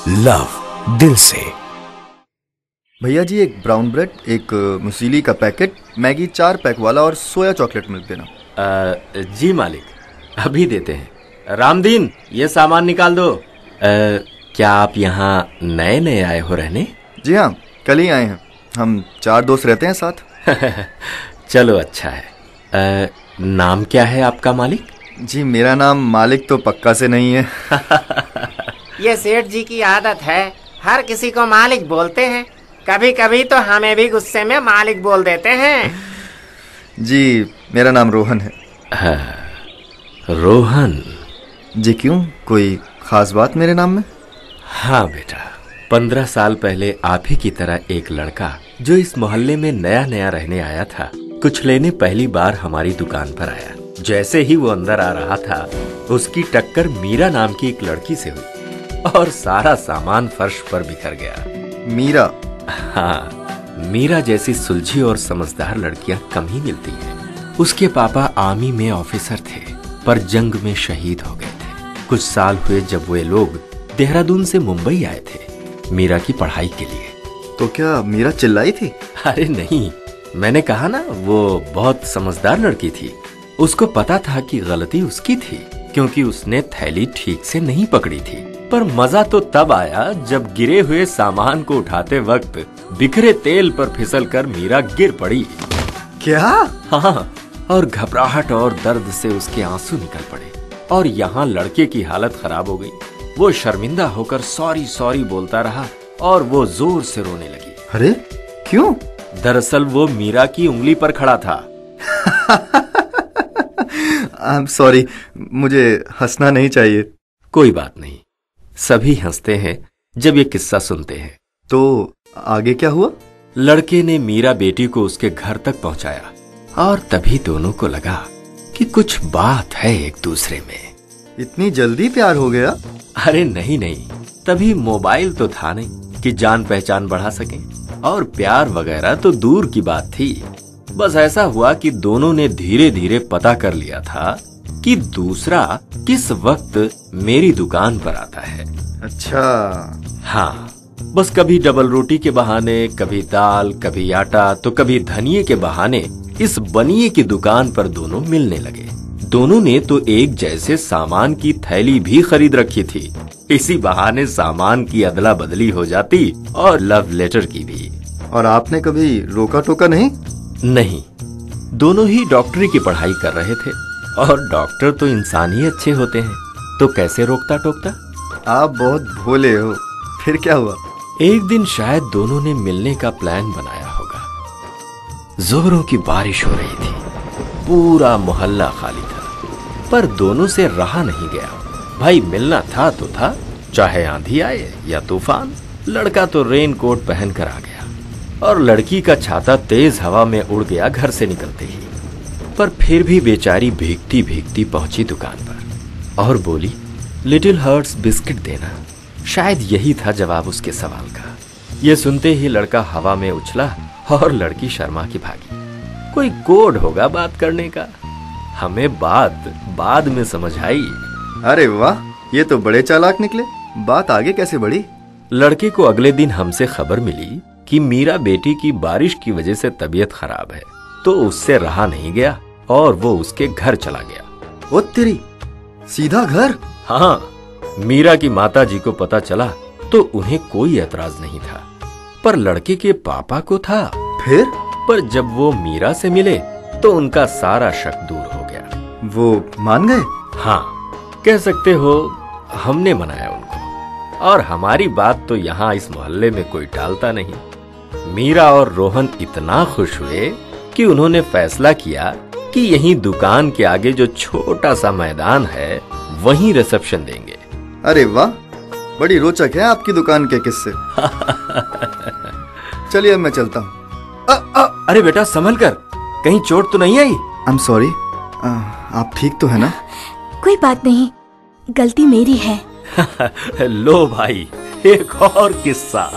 Love दिल से। भैया जी, एक ब्राउन ब्रेड, एक मुसीली का पैकेट, मैगी 4 पैक वाला और सोया चॉकलेट मिल्क देना। जी मालिक, अभी देते हैं। रामदीन, ये सामान निकाल दो। क्या आप यहाँ नए नए आए हो रहने? जी हाँ, कल ही आए हैं। हम 4 दोस्त रहते हैं साथ। चलो अच्छा है। नाम क्या है आपका मालिक? जी मेरा नाम मालिक तो पक्का से नहीं है। ये सेठ जी की आदत है, हर किसी को मालिक बोलते हैं। कभी कभी तो हमें भी गुस्से में मालिक बोल देते हैं। जी मेरा नाम रोहन है। रोहन? जी क्यों, कोई खास बात मेरे नाम में? हाँ बेटा, 15 साल पहले आप ही की तरह एक लड़का जो इस मोहल्ले में नया नया रहने आया था, कुछ लेने पहली बार हमारी दुकान पर आया। जैसे ही वो अंदर आ रहा था, उसकी टक्कर मीरा नाम की एक लड़की से हुई और सारा सामान फर्श पर बिखर गया। मीरा? हाँ, मीरा जैसी सुलझी और समझदार लड़कियां कम ही मिलती हैं। उसके पापा आर्मी में ऑफिसर थे, पर जंग में शहीद हो गए थे। कुछ साल हुए जब वे लोग देहरादून से मुंबई आए थे मीरा की पढ़ाई के लिए। तो क्या मीरा चिल्लाई थी? अरे नहीं, मैंने कहा ना, वो बहुत समझदार लड़की थी। उसको पता था कि गलती उसकी थी, क्योंकि उसने थैली ठीक से नहीं पकड़ी थी। पर मजा तो तब आया जब गिरे हुए सामान को उठाते वक्त बिखरे तेल पर फिसलकर मीरा गिर पड़ी। क्या? हाँ, और घबराहट और दर्द से उसके आंसू निकल पड़े और यहाँ लड़के की हालत खराब हो गई। वो शर्मिंदा होकर सॉरी सॉरी बोलता रहा और वो जोर से रोने लगी। अरे क्यों? दरअसल वो मीरा की उंगली पर खड़ा था। I'm sorry, मुझे हंसना नहीं चाहिए। कोई बात नहीं, सभी हंसते हैं जब ये किस्सा सुनते हैं। तो आगे क्या हुआ? लड़के ने मीरा बेटी को उसके घर तक पहुंचाया और तभी दोनों को लगा कि कुछ बात है एक दूसरे में। इतनी जल्दी प्यार हो गया? अरे नहीं नहीं, तभी मोबाइल तो था नहीं कि जान पहचान बढ़ा सकें, और प्यार वगैरह तो दूर की बात थी। बस ऐसा हुआ कि दोनों ने धीरे धीरे पता कर लिया था कि दूसरा किस वक्त मेरी दुकान पर आता है। अच्छा। हाँ, बस कभी डबल रोटी के बहाने, कभी दाल, कभी आटा, तो कभी धनिये के बहाने इस बनिए की दुकान पर दोनों मिलने लगे। दोनों ने तो एक जैसे सामान की थैली भी खरीद रखी थी। इसी बहाने सामान की अदला बदली हो जाती और लव लेटर की भी। और आपने कभी रोका टोका नहीं? नहीं, दोनों ही डॉक्टरी की पढ़ाई कर रहे थे और डॉक्टर तो इंसान ही अच्छे होते हैं, तो कैसे रोकता टोकता। आप बहुत भोले हो। फिर क्या हुआ? एक दिन शायद दोनों ने मिलने का प्लान बनाया होगा। जोरों की बारिश हो रही थी, पूरा मोहल्ला खाली था, पर दोनों से रहा नहीं गया। भाई मिलना था तो था, चाहे आंधी आए या तूफान। लड़का तो रेन कोट पहन कर आ गया और लड़की का छाता तेज हवा में उड़ गया घर से निकलते ही। पर फिर भी बेचारी भीगती भीगती पहुंची दुकान पर और बोली, लिटिल हार्ट्स बिस्किट देना। शायद यही था जवाब उसके सवाल का। ये सुनते ही लड़का हवा में उछला और लड़की शर्मा की भागी। कोई कोड होगा बात करने का, हमें बात बाद में समझ आई। अरे वाह, ये तो बड़े चालाक निकले। बात आगे कैसे बढ़ी? लड़के को अगले दिन हमसे खबर मिली कि मीरा बेटी की बारिश की वजह से तबीयत खराब है, तो उससे रहा नहीं गया और वो उसके घर चला गया। ओ तेरी, सीधा घर? हाँ, मीरा की माता जी को पता चला तो उन्हें कोई एतराज नहीं था, पर लड़के के पापा को था। फिर? पर जब वो मीरा से मिले तो उनका सारा शक दूर हो गया। वो मान गए? हाँ, कह सकते हो हमने मनाया उनको, और हमारी बात तो यहाँ इस मोहल्ले में कोई टालता नहीं। मीरा और रोहन इतना खुश हुए कि उन्होंने फैसला किया कि यहीं दुकान के आगे जो छोटा सा मैदान है, वहीं रिसेप्शन देंगे। अरे वाह, बड़ी रोचक है आपकी दुकान के किस्से। चलिए अब मैं चलता हूँ। अरे बेटा संभल कर, कहीं चोट तो नहीं आई? I am sorry. आप ठीक तो है ना? कोई बात नहीं, गलती मेरी है। लो भाई, एक और किस्सा।